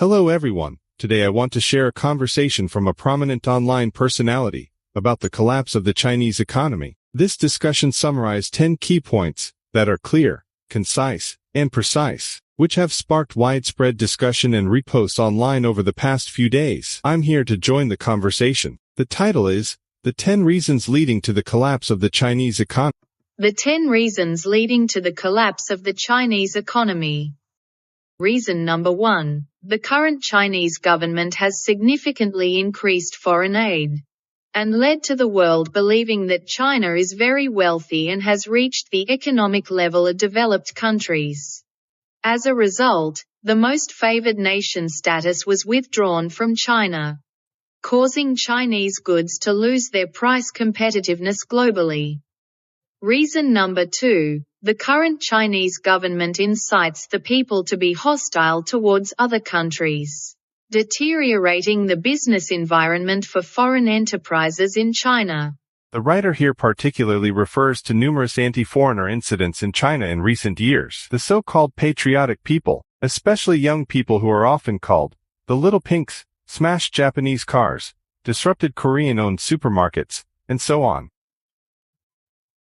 Hello everyone. Today I want to share a conversation from a prominent online personality about the collapse of the Chinese economy. This discussion summarized 10 key points that are clear, concise, and precise, which have sparked widespread discussion and reposts online over the past few days. I'm here to join the conversation. The title is, The 10 Reasons Leading to the Collapse of the Chinese Economy. The 10 reasons leading to the collapse of the Chinese economy. Reason number 1. The current Chinese government has significantly increased foreign aid and led to the world believing that China is very wealthy and has reached the economic level of developed countries. As a result, the most favored nation status was withdrawn from China, causing Chinese goods to lose their price competitiveness globally. Reason number 2. The current Chinese government incites the people to be hostile towards other countries, deteriorating the business environment for foreign enterprises in China. The writer here particularly refers to numerous anti-foreigner incidents in China in recent years. The so-called patriotic people, especially young people who are often called the Little Pinks, smashed Japanese cars, disrupted Korean-owned supermarkets, and so on.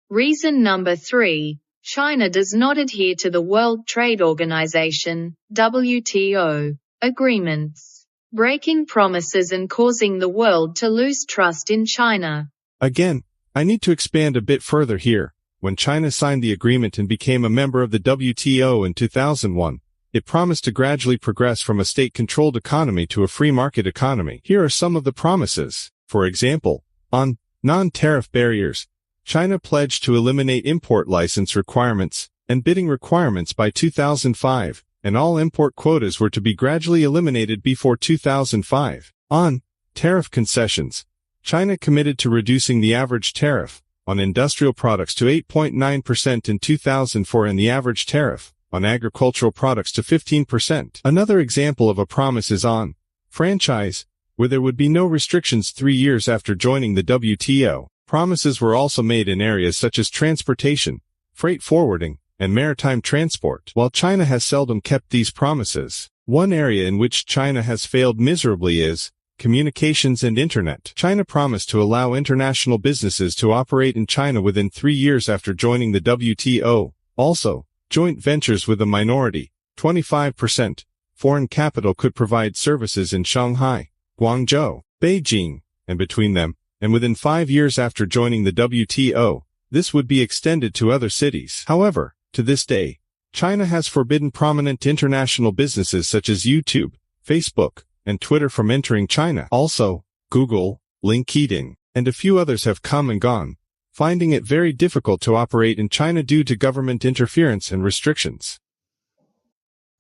Reason number 3. China does not adhere to the World Trade Organization, WTO, agreements, breaking promises and causing the world to lose trust in China. Again, I need to expand a bit further here. When China signed the agreement and became a member of the WTO in 2001, it promised to gradually progress from a state-controlled economy to a free market economy. Here are some of the promises. For example, on non-tariff barriers, China pledged to eliminate import license requirements and bidding requirements by 2005, and all import quotas were to be gradually eliminated before 2005. On tariff concessions, China committed to reducing the average tariff on industrial products to 8.9% in 2004 and the average tariff on agricultural products to 15%. Another example of a promise is on franchise, where there would be no restrictions 3 years after joining the WTO. Promises were also made in areas such as transportation, freight forwarding, and maritime transport. While China has seldom kept these promises, one area in which China has failed miserably is communications and internet. China promised to allow international businesses to operate in China within 3 years after joining the WTO. Also, joint ventures with a minority, 25%, foreign capital could provide services in Shanghai, Guangzhou, Beijing, and between them, and within 5 years after joining the WTO, this would be extended to other cities. However, to this day, China has forbidden prominent international businesses such as YouTube, Facebook, and Twitter from entering China. Also, Google, LinkedIn, and a few others have come and gone, finding it very difficult to operate in China due to government interference and restrictions.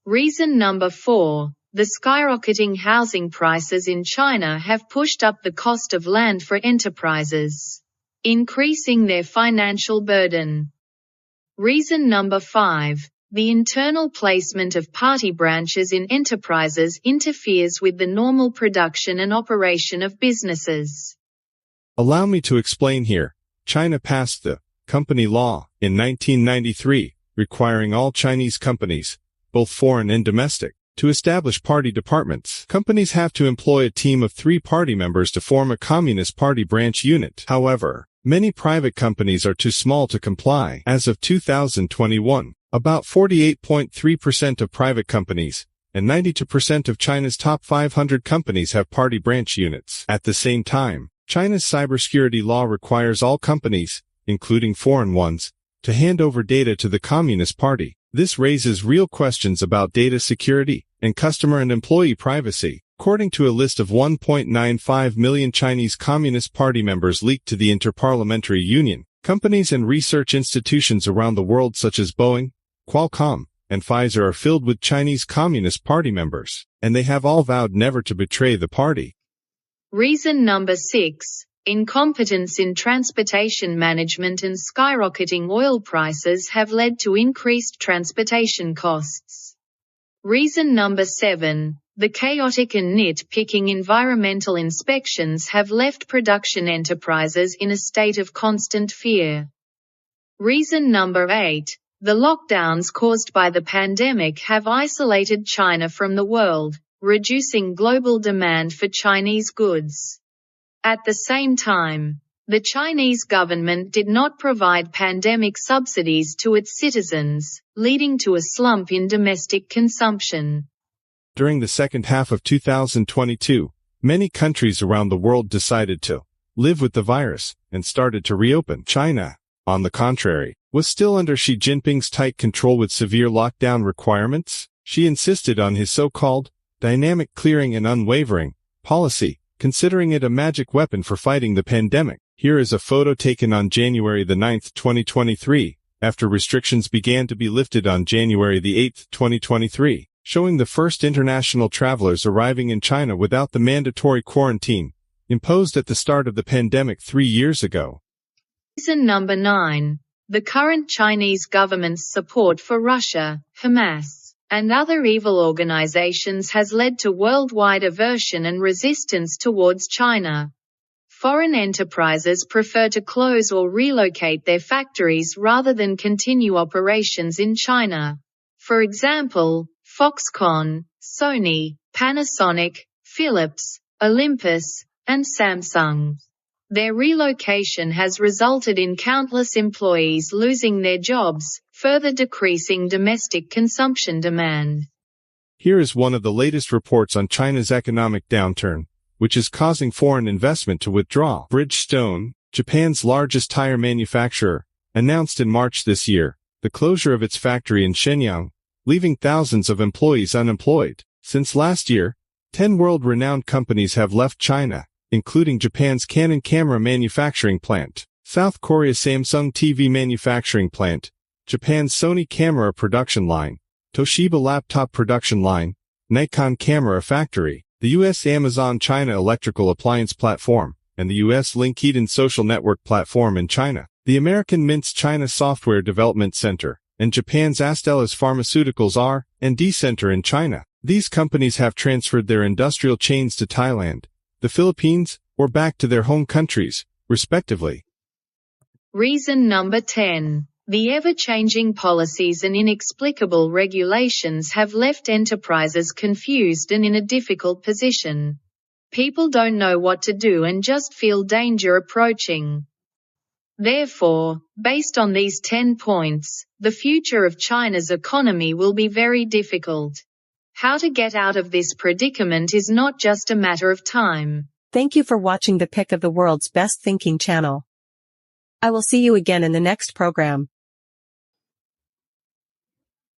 Reason number 4. The skyrocketing housing prices in China have pushed up the cost of land for enterprises, increasing their financial burden. Reason number 5. The internal placement of party branches in enterprises interferes with the normal production and operation of businesses. Allow me to explain here. China passed the Company Law in 1993, requiring all Chinese companies, both foreign and domestic, to establish party departments. Companies have to employ a team of 3 party members to form a Communist Party branch unit. However, many private companies are too small to comply. As of 2021, about 48.3% of private companies and 92% of China's top 500 companies have party branch units. At the same time, China's cybersecurity law requires all companies, including foreign ones, to hand over data to the Communist Party. This raises real questions about data security and customer and employee privacy. According to a list of 1.95 million Chinese Communist Party members leaked to the Interparliamentary Union, companies and research institutions around the world such as Boeing, Qualcomm, and Pfizer are filled with Chinese Communist Party members, and they have all vowed never to betray the party. Reason number 6. Incompetence in transportation management and skyrocketing oil prices have led to increased transportation costs. Reason number 7. The chaotic and nit-picking environmental inspections have left production enterprises in a state of constant fear. Reason number 8. The lockdowns caused by the pandemic have isolated China from the world, reducing global demand for Chinese goods. At the same time, the Chinese government did not provide pandemic subsidies to its citizens, leading to a slump in domestic consumption. During the second half of 2022, many countries around the world decided to live with the virus and started to reopen. China, on the contrary, was still under Xi Jinping's tight control with severe lockdown requirements. Xi insisted on his so-called dynamic clearing and unwavering policy, considering it a magic weapon for fighting the pandemic. Here is a photo taken on January 9, 2023, after restrictions began to be lifted on January 8, 2023, showing the first international travelers arriving in China without the mandatory quarantine imposed at the start of the pandemic 3 years ago. Reason number 9. The current Chinese government's support for Russia, Hamas, and other evil organizations has led to worldwide aversion and resistance towards China. Foreign enterprises prefer to close or relocate their factories rather than continue operations in China. For example, Foxconn, Sony, Panasonic, Philips, Olympus, and Samsung. Their relocation has resulted in countless employees losing their jobs, further decreasing domestic consumption demand. Here is one of the latest reports on China's economic downturn, which is causing foreign investment to withdraw. Bridgestone, Japan's largest tire manufacturer, announced in March this year the closure of its factory in Shenyang, leaving thousands of employees unemployed. Since last year, 10 world-renowned companies have left China, including Japan's Canon camera manufacturing plant, South Korea's Samsung TV manufacturing plant, Japan's Sony camera production line, Toshiba laptop production line, Nikon camera factory, the U.S. Amazon China electrical appliance platform, and the U.S. LinkedIn social network platform in China, the American Mint's China Software Development Center, and Japan's Astellas Pharmaceuticals R&D Center in China. These companies have transferred their industrial chains to Thailand, the Philippines, or back to their home countries, respectively. Reason number 10. The ever-changing policies and inexplicable regulations have left enterprises confused and in a difficult position. People don't know what to do and just feel danger approaching. Therefore, based on these 10 points, the future of China's economy will be very difficult. How to get out of this predicament is not just a matter of time. Thank you for watching the pick of the world's best thinking channel. I will see you again in the next program.